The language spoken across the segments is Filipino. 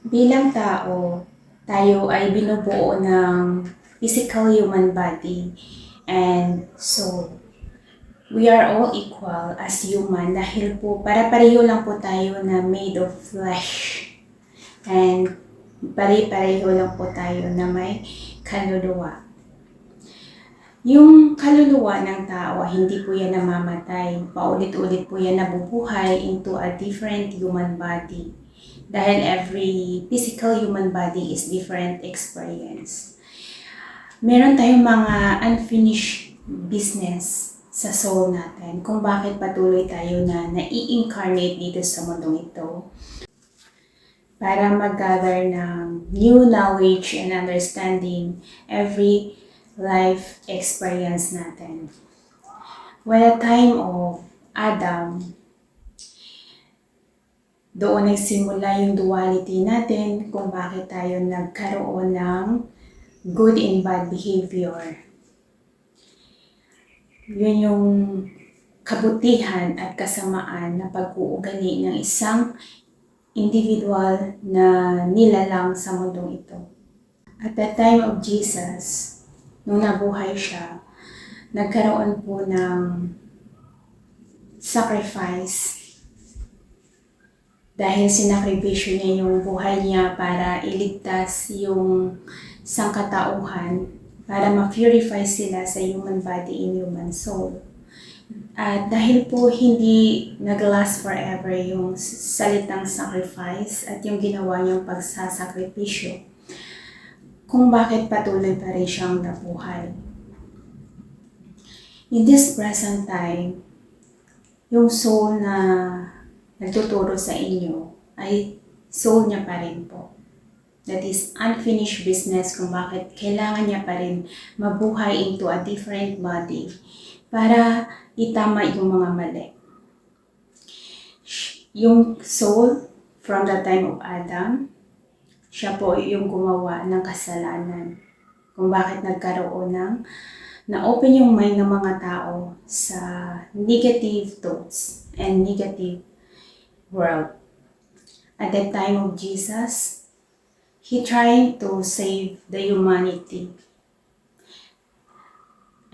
Bilang tao, tayo ay binubuo ng physical human body and soul. We are all equal as human dahil po para-pareho lang po tayo na made of flesh. And pare-pareho lang po tayo na may kaluluwa. Yung kaluluwa ng tao, hindi po yan namamatay. Paulit-ulit po yan nabubuhay into a different human body. Dahil every physical human body is different experience. Meron tayong mga unfinished business sa soul natin kung bakit patuloy tayo na nai-incarnate dito sa mundong ito para mag-gather ng new knowledge and understanding every life experience natin. When the time of Adam, doon nagsimula yung duality natin kung bakit tayo nagkaroon ng good and bad behavior. Yun yung kabutihan at kasamaan na pag-uugali ng isang individual na nilalang sa mundong ito. At the time of Jesus, nung nabuhay siya, nagkaroon po ng sacrifice dahil sinakripisyo niya yung buhay niya para iligtas yung sangkatauhan para ma-purify sila sa human body and human soul. At dahil po hindi nag-last forever yung salitang sacrifice at yung ginawa niyang pagsasakripisyo, kung bakit patuloy pa rin siyang nabuhay. In this present time, yung soul na nagtuturo sa inyo ay soul niya pa rin po. That is unfinished business kung bakit kailangan niya pa rin mabuhay into a different body para itama yung mga mali. Yung soul from the time of Adam, siya po yung gumawa ng kasalanan. Kung bakit nagkaroon ng na-open yung mind ng mga tao sa negative thoughts and negative world. At the time of Jesus, He tried to save the humanity.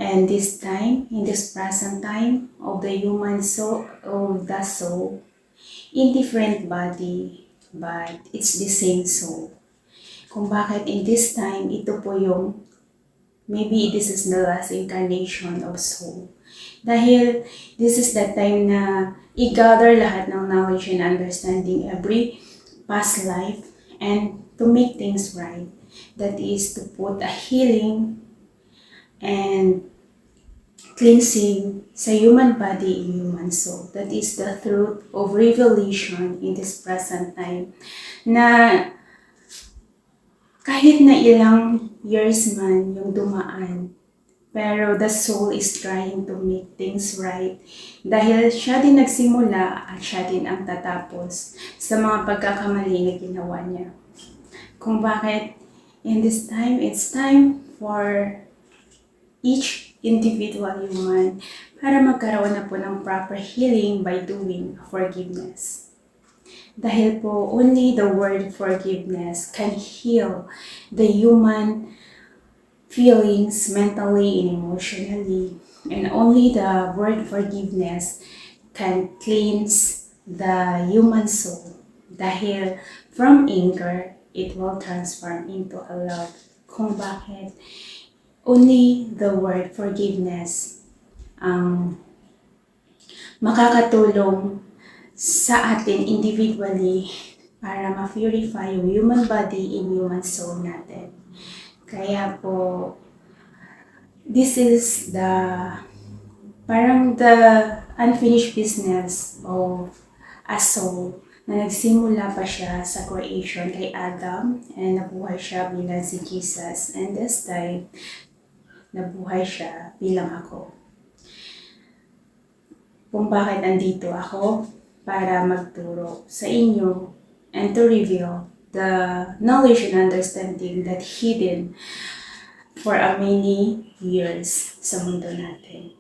And this time, in this present time of the human soul, of the soul, in different body, but it's the same soul. Kung bakit in this time, ito po yung, maybe this is the last incarnation of soul. Dahil this is the time na i-gather lahat ng knowledge and understanding every past life and to make things right. That is to put a healing and cleansing sa human body and human soul. That is the truth of revelation in this present time. Na kahit na ilang years man yung dumaan, pero the soul is trying to make things right. Dahil siya din nagsimula at siya din ang tatapos sa mga pagkakamali na ginawa niya. Kung bakit in this time, it's time for each individual human para magkaroon na po ng proper healing by doing forgiveness. Dahil po, only the word forgiveness can heal the human feelings mentally and emotionally. And only the word forgiveness can cleanse the human soul. Dahil from anger, it will transform into a love. Kung bakit only the word forgiveness ang makakatulong sa atin individually para ma-purify yung human body and human soul natin. Kaya po, this is parang the unfinished business of a soul na nagsimula pa siya sa creation kay Adam and nabuhay siya bilang si Jesus. And this time, nabuhay siya bilang ako. Kung bakit andito ako para magturo sa inyo and to reveal the knowledge and understanding that hidden for a many years sa mundo natin.